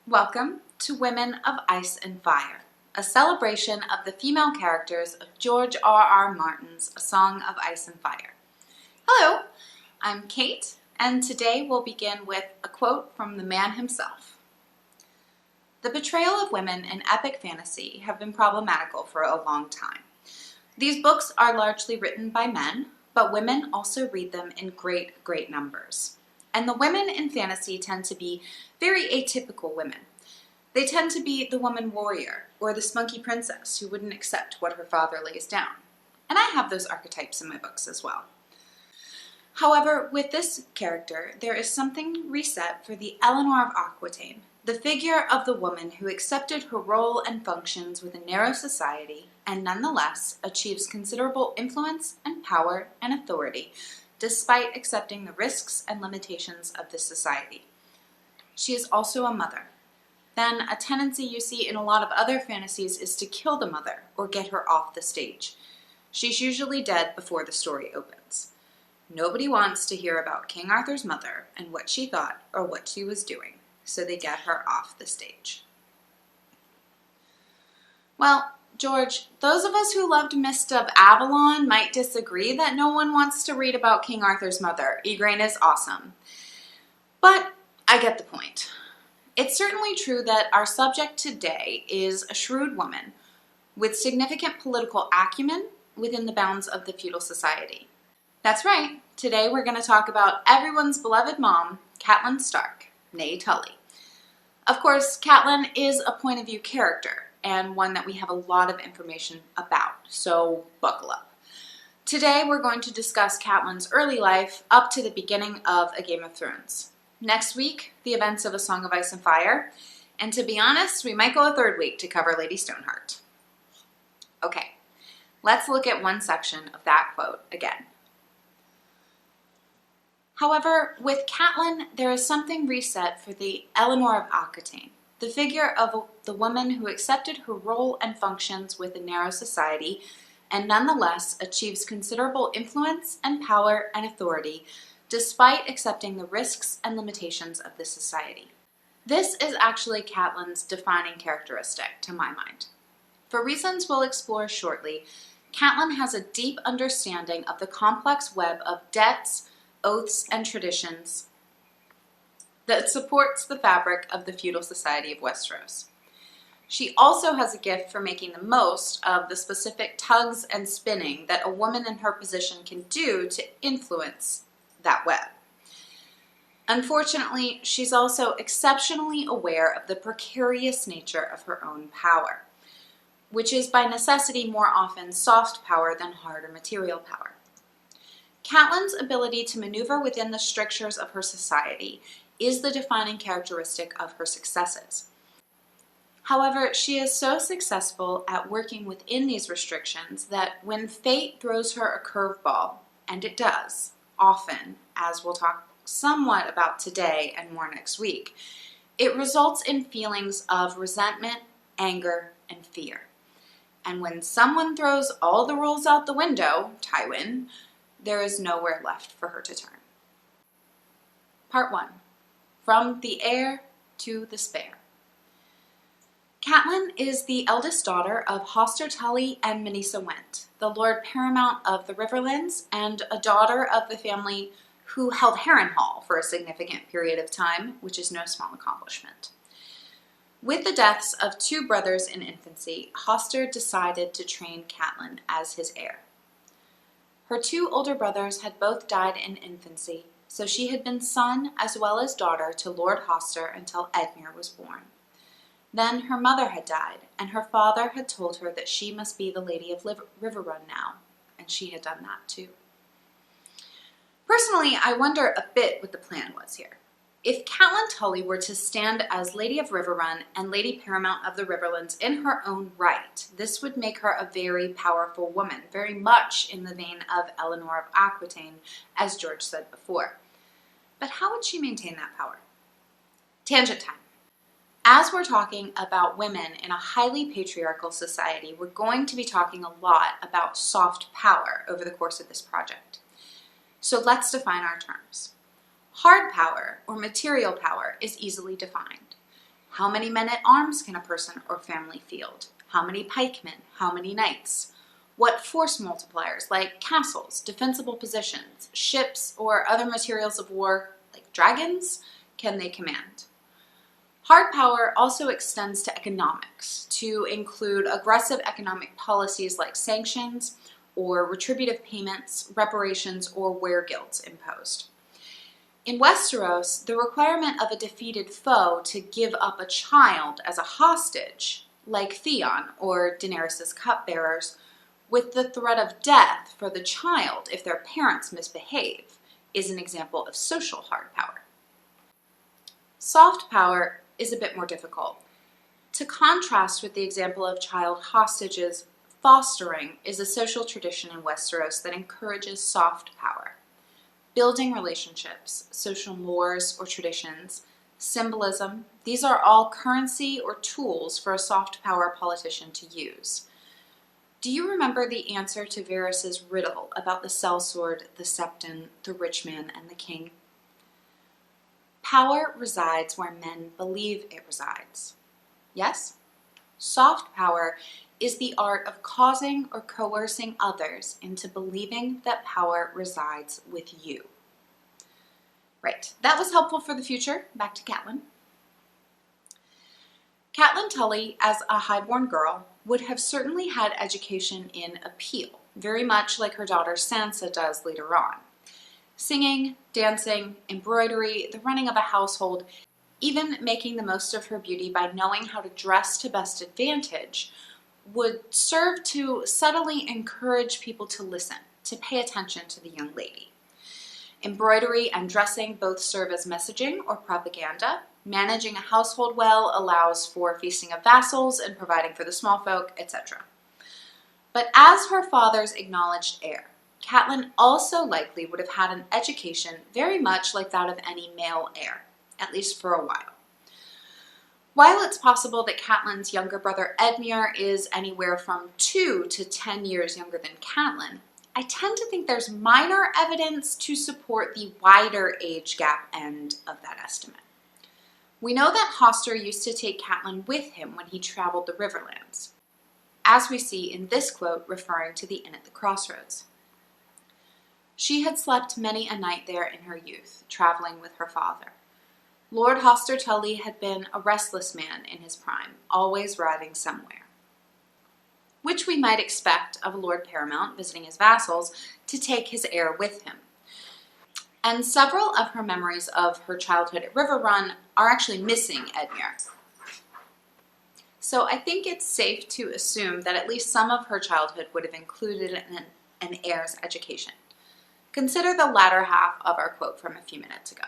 Welcome to Women of Ice and Fire, a celebration of the female characters of George R.R. Martin's A Song of Ice and Fire. Hello, I'm Kate, and today we'll begin with a quote from the man himself. The portrayal of women in epic fantasy have been problematical for a long time. These books are largely written by men, but women also read them in great numbers. And the women in fantasy tend to be very atypical women. They tend to be the woman warrior or the spunky princess who wouldn't accept what her father lays down. And I have those archetypes in my books as well. However, with this character, there is something reset for the Eleanor of Aquitaine, the figure of the woman who accepted her role and functions with a narrow society and nonetheless achieves considerable influence and power and authority despite accepting the risks and limitations of this society. She is also a mother. Then a tendency you see in a lot of other fantasies is to kill the mother or get her off the stage. She's usually dead before the story opens. Nobody wants to hear about King Arthur's mother and what she thought or what she was doing, so they get her off the stage. Well, George, those of us who loved Mist of Avalon might disagree that no one wants to read about King Arthur's mother. Igraine is awesome. But I get the point. It's certainly true that our subject today is a shrewd woman with significant political acumen within the bounds of the feudal society. That's right. Today we're going to talk about everyone's beloved mom, Catelyn Stark, née Tully. Of course, Catelyn is a point of view character, and one that we have a lot of information about, so buckle up. Today we're going to discuss Catelyn's early life up to the beginning of A Game of Thrones. Next week, the events of A Song of Ice and Fire, and to be honest, we might go a third week to cover Lady Stoneheart. Okay, let's look at one section of that quote again. However, with Catelyn, there is something reset for the Eleanor of Aquitaine, the figure of the woman who accepted her role and functions with a narrow society and nonetheless achieves considerable influence and power and authority despite accepting the risks and limitations of the society. This is actually Catelyn's defining characteristic, to my mind. For reasons we'll explore shortly, Catelyn has a deep understanding of the complex web of debts, oaths, and traditions that supports the fabric of the feudal society of Westeros. She also has a gift for making the most of the specific tugs and spinning that a woman in her position can do to influence that web. Unfortunately, she's also exceptionally aware of the precarious nature of her own power, which is by necessity more often soft power than hard or material power. Catelyn's ability to maneuver within the strictures of her society is the defining characteristic of her successes. However, she is so successful at working within these restrictions that when fate throws her a curveball, and it does, often, as we'll talk somewhat about today and more next week, it results in feelings of resentment, anger, and fear. And when someone throws all the rules out the window, Tywin, there is nowhere left for her to turn. Part 1. From the Heir to the Spare. Catelyn is the eldest daughter of Hoster Tully and Minisa Went, the Lord Paramount of the Riverlands, and a daughter of the family who held Harrenhal for a significant period of time, which is no small accomplishment. With the deaths of two brothers in infancy, Hoster decided to train Catelyn as his heir. Her two older brothers had both died in infancy, so she had been son as well as daughter to Lord Hoster until Edmure was born. Then her mother had died, and her father had told her that she must be the Lady of Riverrun now, and she had done that too. Personally, I wonder a bit what the plan was here. If Catelyn Tully were to stand as Lady of Riverrun and Lady Paramount of the Riverlands in her own right, this would make her a very powerful woman, very much in the vein of Eleanor of Aquitaine, as George said before. But how would she maintain that power? Tangent time. As we're talking about women in a highly patriarchal society, we're going to be talking a lot about soft power over the course of this project. So let's define our terms. Hard power, or material power, is easily defined. How many men-at-arms can a person or family field? How many pikemen? How many knights? What force multipliers, like castles, defensible positions, ships, or other materials of war, like dragons, can they command? Hard power also extends to economics, to include aggressive economic policies like sanctions or retributive payments, reparations, or wereguilds imposed. In Westeros, the requirement of a defeated foe to give up a child as a hostage, like Theon or Daenerys' cupbearers, with the threat of death for the child if their parents misbehave, is an example of social hard power. Soft power is a bit more difficult. To contrast with the example of child hostages, fostering is a social tradition in Westeros that encourages soft power. Building relationships, social mores or traditions, symbolism, these are all currency or tools for a soft power politician to use. Do you remember the answer to Varys' riddle about the sellsword, the septon, the rich man, and the king? Power resides where men believe it resides. Yes? Soft power is the art of causing or coercing others into believing that power resides with you. Right, that was helpful for the future. Back to Catelyn. Catelyn Tully, as a highborn girl, would have certainly had education in appeal, very much like her daughter Sansa does later on. Singing, dancing, embroidery, the running of a household, even making the most of her beauty by knowing how to dress to best advantage, would serve to subtly encourage people to listen, to pay attention to the young lady. Embroidery and dressing both serve as messaging or propaganda. Managing a household well allows for feasting of vassals and providing for the small folk, etc. But as her father's acknowledged heir, Catelyn also likely would have had an education very much like that of any male heir, at least for a while. While it's possible that Catelyn's younger brother Edmure is anywhere from 2 to 10 years younger than Catelyn, I tend to think there's minor evidence to support the wider age gap end of that estimate. We know that Hoster used to take Catelyn with him when he traveled the Riverlands, as we see in this quote referring to the inn at the crossroads. She had slept many a night there in her youth, traveling with her father. Lord Hoster Tully had been a restless man in his prime, always riding somewhere, which we might expect of a Lord Paramount visiting his vassals to take his heir with him. And several of her memories of her childhood at Riverrun are actually missing Edmure. So I think it's safe to assume that at least some of her childhood would have included an heir's education. Consider the latter half of our quote from a few minutes ago.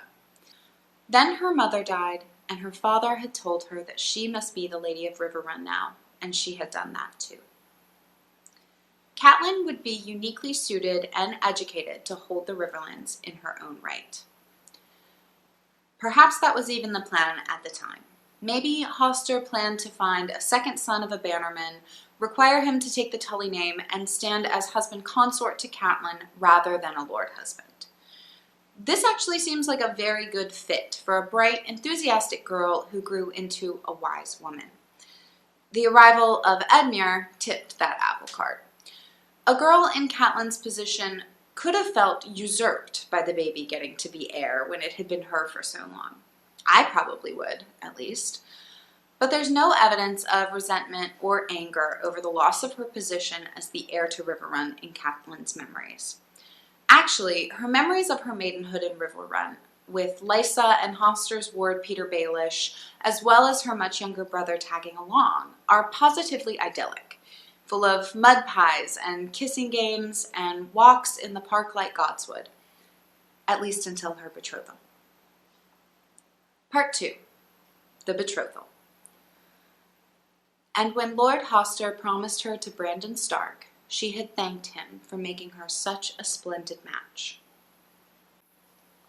Then her mother died, and her father had told her that she must be the Lady of Riverrun now, and she had done that too. Catelyn would be uniquely suited and educated to hold the Riverlands in her own right. Perhaps that was even the plan at the time. Maybe Hoster planned to find a second son of a bannerman, require him to take the Tully name, and stand as husband consort to Catelyn rather than a lord husband. This actually seems like a very good fit for a bright, enthusiastic girl who grew into a wise woman. The arrival of Edmure tipped that apple cart. A girl in Catelyn's position could have felt usurped by the baby getting to be heir when it had been her for so long. I probably would, at least. But there's no evidence of resentment or anger over the loss of her position as the heir to Riverrun in Catelyn's memories. Actually, her memories of her maidenhood in Riverrun, with Lysa and Hoster's ward Peter Baelish, as well as her much younger brother tagging along, are positively idyllic, full of mud pies and kissing games and walks in the park like Godswood, at least until her betrothal. Part 2. The Betrothal. And when Lord Hoster promised her to Brandon Stark, she had thanked him for making her such a splendid match.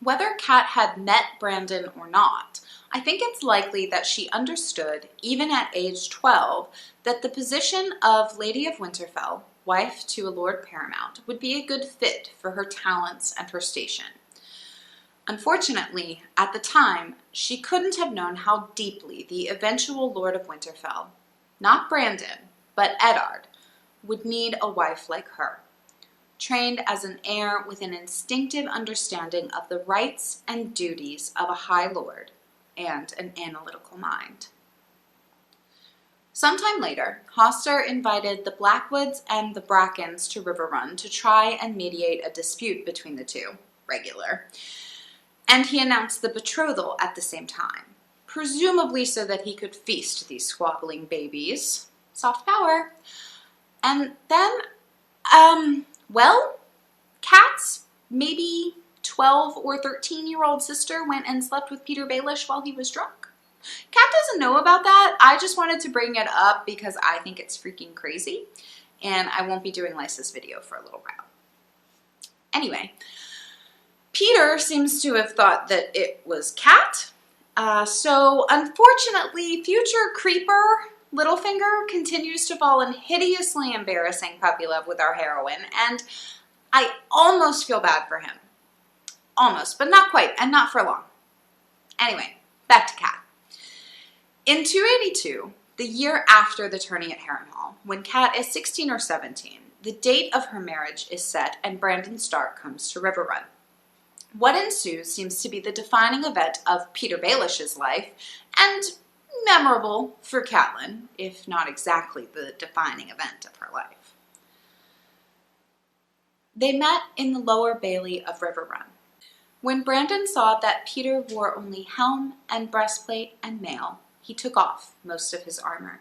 Whether Cat had met Brandon or not, I think it's likely that she understood, even at age 12, that the position of Lady of Winterfell, wife to a Lord Paramount, would be a good fit for her talents and her station. Unfortunately, at the time, she couldn't have known how deeply the eventual Lord of Winterfell, not Brandon, but Eddard, would need a wife like her, trained as an heir with an instinctive understanding of the rights and duties of a High Lord and an analytical mind. Sometime later, Hoster invited the Blackwoods and the Brackens to Riverrun to try and mediate a dispute between the two, regular, and he announced the betrothal at the same time, presumably so that he could feast these squabbling babies. Soft power. And then, Kat's maybe 12 or 13-year-old sister went and slept with Peter Baelish while he was drunk. Kat doesn't know about that. I just wanted to bring it up because I think it's freaking crazy, and I won't be doing Lysa's video for a little while. Anyway, Peter seems to have thought that it was Kat, so unfortunately, future creeper Littlefinger continues to fall in hideously embarrassing puppy love with our heroine, and I almost feel bad for him. Almost, but not quite, and not for long. Anyway, back to Kat. In 282, the year after the tourney at Harrenhal, when Kat is 16 or 17, the date of her marriage is set and Brandon Stark comes to Riverrun. What ensues seems to be the defining event of Peter Baelish's life, and memorable for Catelyn, if not exactly the defining event of her life. They met in the lower bailey of Riverrun. When Brandon saw that Peter wore only helm and breastplate and mail, he took off most of his armor.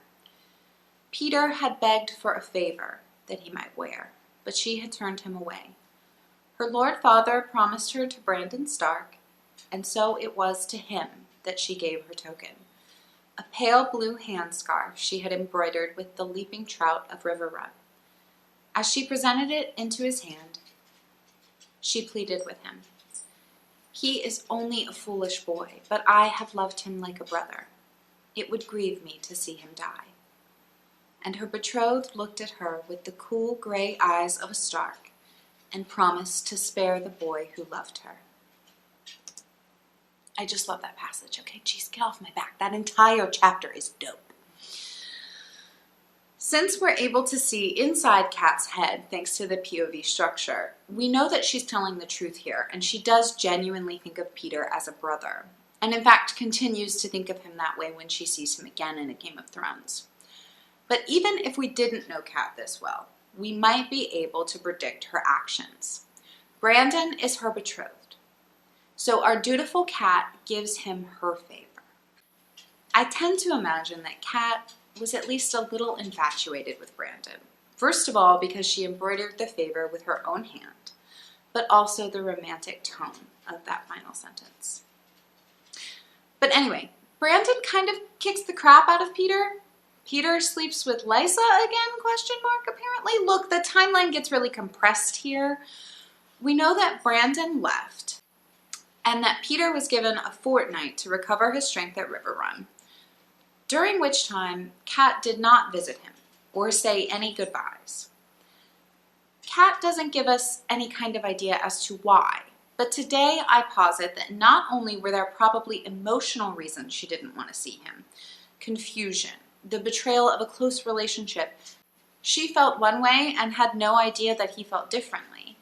Peter had begged for a favor that he might wear, but she had turned him away. Her Lord Father promised her to Brandon Stark, and so it was to him that she gave her token, a pale blue handscarf she had embroidered with the leaping trout of Riverrun. As she presented it into his hand, she pleaded with him. He is only a foolish boy, but I have loved him like a brother. It would grieve me to see him die. And her betrothed looked at her with the cool gray eyes of a Stark and promised to spare the boy who loved her. I just love that passage. Okay, geez, get off my back. That entire chapter is dope. Since we're able to see inside Kat's head thanks to the POV structure, we know that she's telling the truth here, and she does genuinely think of Peter as a brother, and in fact continues to think of him that way when she sees him again in A Game of Thrones. But even if we didn't know Kat this well, we might be able to predict her actions. Brandon is her betrothed, so our dutiful Kat gives him her favor. I tend to imagine that Kat was at least a little infatuated with Brandon. First of all, because she embroidered the favor with her own hand, but also the romantic tone of that final sentence. But anyway, Brandon kind of kicks the crap out of Peter. Peter sleeps with Lysa again, ? Apparently. Look, the timeline gets really compressed here. We know that Brandon left and that Peter was given a fortnight to recover his strength at Riverrun, during which time Kat did not visit him or say any goodbyes. Kat doesn't give us any kind of idea as to why, but today I posit that not only were there probably emotional reasons she didn't want to see him, confusion, the betrayal of a close relationship, she felt one way and had no idea that he felt differently,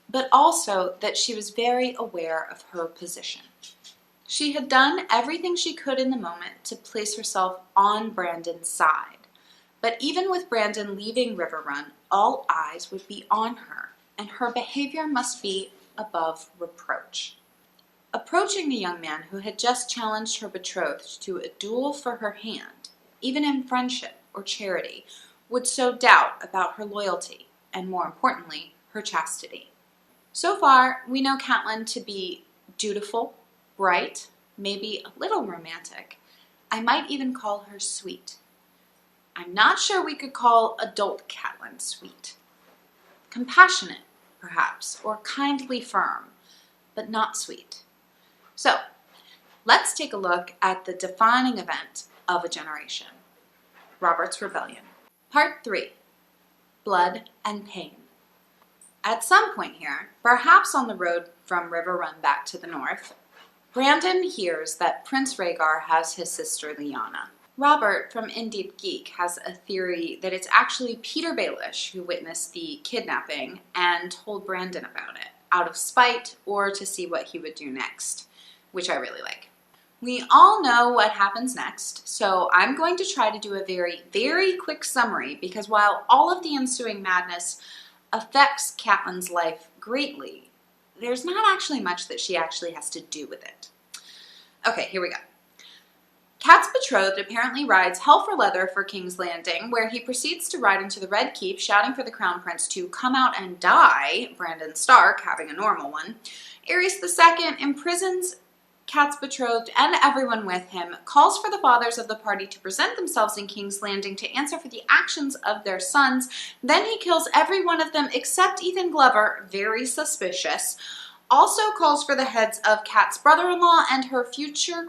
but also that she was very aware of her position. She had done everything she could in the moment to place herself on Brandon's side. But even with Brandon leaving Riverrun, all eyes would be on her, and her behavior must be above reproach. Approaching the young man who had just challenged her betrothed to a duel for her hand, even in friendship or charity, would sow doubt about her loyalty, and more importantly, her chastity. So far, we know Catelyn to be dutiful, bright, maybe a little romantic. I might even call her sweet. I'm not sure we could call adult Catelyn sweet. Compassionate, perhaps, or kindly firm, but not sweet. So, let's take a look at the defining event of a generation, Robert's Rebellion. Part 3, Blood and Pain. At some point here, perhaps on the road from River Run back to the north, Brandon hears that Prince Rhaegar has his sister Lyanna. Robert from Indeed Geek has a theory that it's actually Peter Baelish who witnessed the kidnapping and told Brandon about it, out of spite or to see what he would do next, which I really like. We all know what happens next, so I'm going to try to do a very, very quick summary because while all of the ensuing madness affects Catelyn's life greatly, there's not actually much that she actually has to do with it. Okay, here we go. Cat's betrothed apparently rides hell for leather for King's Landing, where he proceeds to ride into the Red Keep, shouting for the Crown Prince to come out and die, Brandon Stark having a normal one. Aerys II imprisons Cat's betrothed and everyone with him, calls for the fathers of the party to present themselves in King's Landing to answer for the actions of their sons. Then he kills every one of them except Ethan Glover, very suspicious. Also calls for the heads of Cat's brother-in-law and her future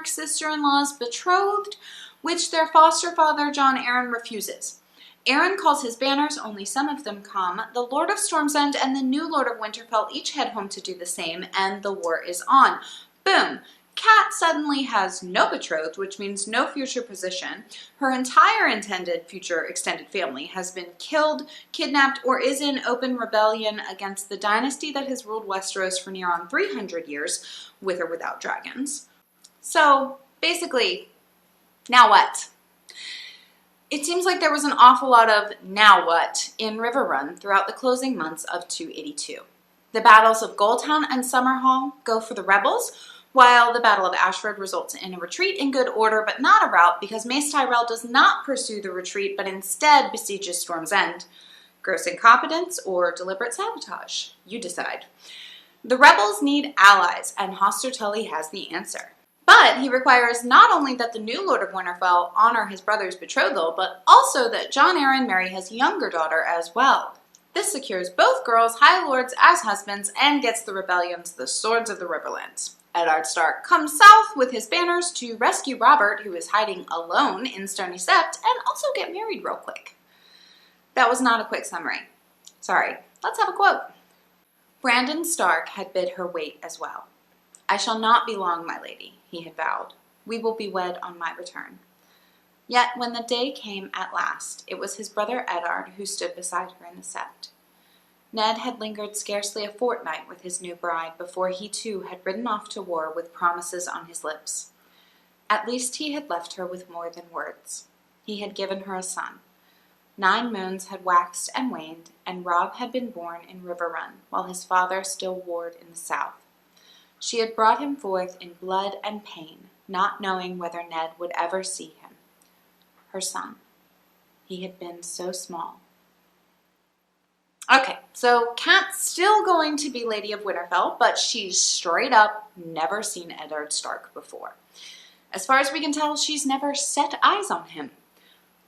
sister-in-law's betrothed, which their foster father Jon Arryn refuses. Arryn calls his banners, only some of them come. The Lord of Storm's End and the new Lord of Winterfell each head home to do the same, and the war is on. Boom! Cat suddenly has no betrothed, which means no future position. Her entire intended future extended family has been killed, kidnapped, or is in open rebellion against the dynasty that has ruled Westeros for near on 300 years, with or without dragons. So, basically, now what? It seems like there was an awful lot of now what in River Run throughout the closing months of 282. The battles of Goldtown and Summerhall go for the rebels, while the Battle of Ashford results in a retreat in good order, but not a rout because Mace Tyrell does not pursue the retreat, but instead besieges Storm's End. Gross incompetence or deliberate sabotage? You decide. The rebels need allies, and Hoster Tully has the answer. But he requires not only that the new Lord of Winterfell honor his brother's betrothal, but also that Jon Arryn marry his younger daughter as well. This secures both girls' high lords as husbands and gets the rebellions the swords of the Riverlands. Eddard Stark comes south with his banners to rescue Robert, who is hiding alone in Stony Sept, and also get married real quick. That was not a quick summary. Sorry, let's have a quote. Brandon Stark had bid her wait as well. I shall not be long, my lady, he had vowed. We will be wed on my return. Yet when the day came at last, it was his brother Eddard who stood beside her in the sept. Ned had lingered scarcely a fortnight with his new bride before he too had ridden off to war with promises on his lips. At least he had left her with more than words. He had given her a son. 9 moons had waxed and waned, and Robb had been born in River Run, while his father still warred in the south. She had brought him forth in blood and pain, not knowing whether Ned would ever see him. Her son. He had been so small. Okay, so Cat's still going to be Lady of Winterfell, but she's straight up never seen Eddard Stark before. As far as we can tell, she's never set eyes on him.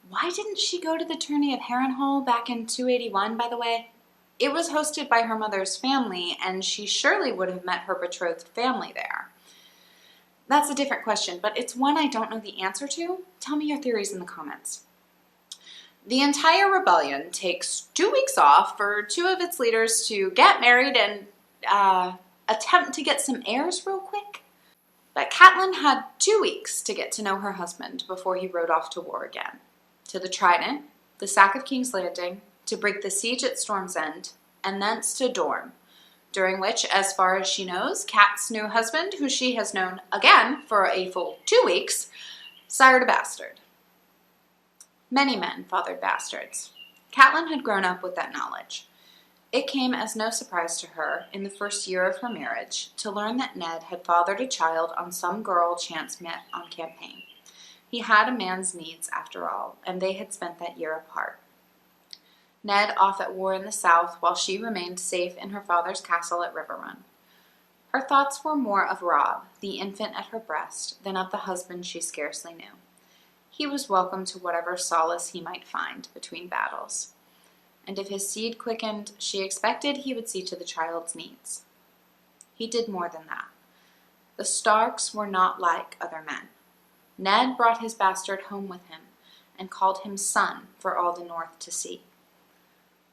Why didn't she go to the tourney of Harrenhal back in 281, by the way? It was hosted by her mother's family, and she surely would have met her betrothed family there. That's a different question, but it's one I don't know the answer to. Tell me your theories in the comments. The entire rebellion takes 2 weeks off for 2 of its leaders to get married and attempt to get some heirs real quick. But Catelyn had 2 weeks to get to know her husband before he rode off to war again. To the Trident, the sack of King's Landing, to break the siege at Storm's End, and thence to Dorne, during which, as far as she knows, Cat's new husband, who she has known again for a full 2 weeks, sired a bastard. Many men fathered bastards. Catelyn had grown up with that knowledge. It came as no surprise to her, in the first year of her marriage, to learn that Ned had fathered a child on some girl chance met on campaign. He had a man's needs, after all, and they had spent that year apart. Ned off at war in the south, while she remained safe in her father's castle at River Run. Her thoughts were more of Robb, the infant at her breast, than of the husband she scarcely knew. He was welcome to whatever solace he might find between battles. And if his seed quickened, she expected he would see to the child's needs. He did more than that. The Starks were not like other men. Ned brought his bastard home with him, and called him son for all the north to see.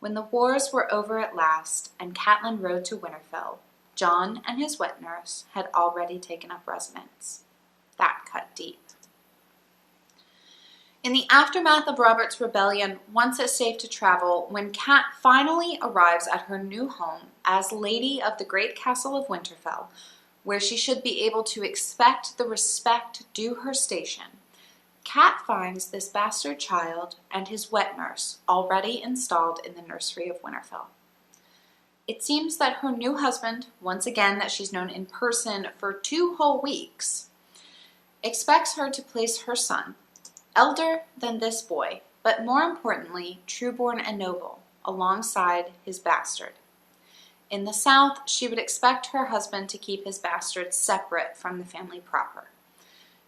When the wars were over at last, and Catelyn rode to Winterfell, John and his wet nurse had already taken up residence. That cut deep. In the aftermath of Robert's rebellion, once it's safe to travel, when Cat finally arrives at her new home as Lady of the Great Castle of Winterfell, where she should be able to expect the respect due her station, Cat finds this bastard child and his wet nurse already installed in the nursery of Winterfell. It seems that her new husband, once again that she's known in person for 2 whole weeks, expects her to place her son, elder than this boy, but more importantly, trueborn and noble, alongside his bastard. In the South, she would expect her husband to keep his bastard separate from the family proper.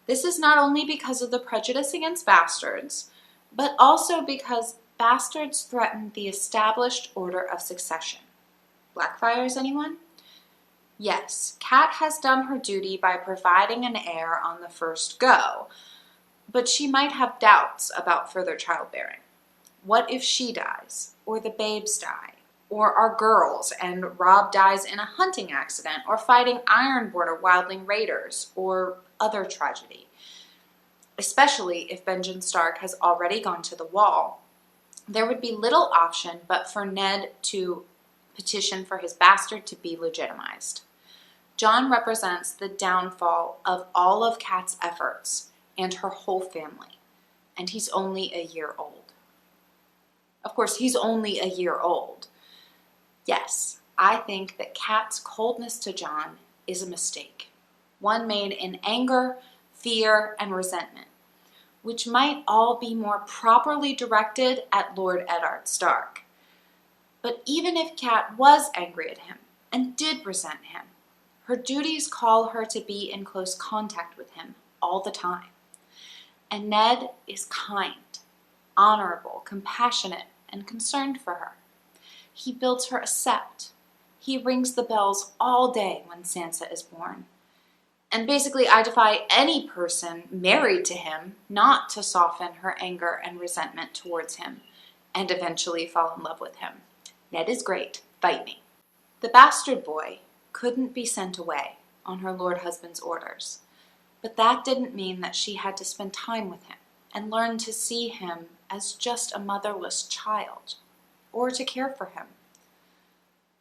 This is not only because of the prejudice against bastards, but also because bastards threaten the established order of succession. Blackfires, anyone? Yes, Cat has done her duty by providing an heir on the first go, but she might have doubts about further childbearing. What if she dies, or the babes die, or our girls and Rob dies in a hunting accident, or fighting Ironborn or wildling raiders, or other tragedy? Especially if Benjen Stark has already gone to the wall, there would be little option but for Ned to petition for his bastard to be legitimized. Jon represents the downfall of all of Cat's efforts and her whole family, and he's only a year old. Of course, he's only a year old. Yes, I think that Cat's coldness to Jon is a mistake, one made in anger, fear, and resentment, which might all be more properly directed at Lord Eddard Stark. But even if Cat was angry at him and did resent him, her duties call her to be in close contact with him all the time. And Ned is kind, honorable, compassionate, and concerned for her. He builds her a sept. He rings the bells all day when Sansa is born. And basically, I defy any person married to him not to soften her anger and resentment towards him and eventually fall in love with him. Ned is great. Fight me. The bastard boy couldn't be sent away on her lord husband's orders, but that didn't mean that she had to spend time with him and learn to see him as just a motherless child or to care for him.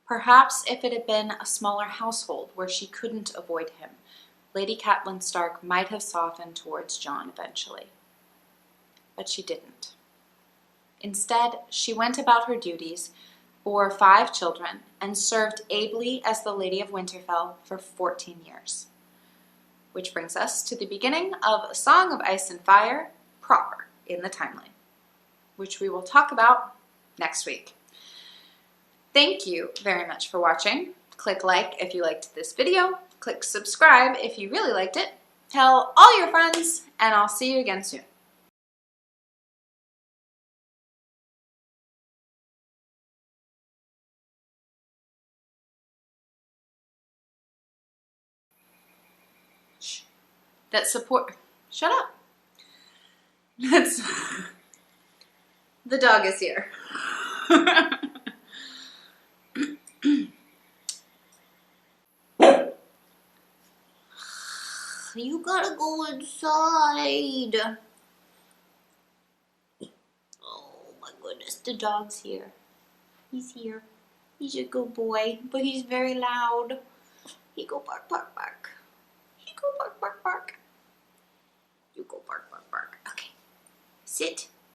Perhaps if it had been a smaller household where she couldn't avoid him, Lady Catelyn Stark might have softened towards Jon eventually. But she didn't. Instead, she went about her duties, bore 5 children, and served ably as the Lady of Winterfell for 14 years. Which brings us to the beginning of A Song of Ice and Fire proper in the timeline, which we will talk about next week. Thank you very much for watching. Click like if you liked this video. Click subscribe if you really liked it. Tell all your friends, and I'll see you again soon. Shh. That support. Shut up. That's. The dog is here. You gotta go inside. Oh my goodness, the dog's here. He's here. He's a good boy, but he's very loud. He go bark, bark, bark. He go bark, bark, bark. You go bark, bark, bark. Okay, sit.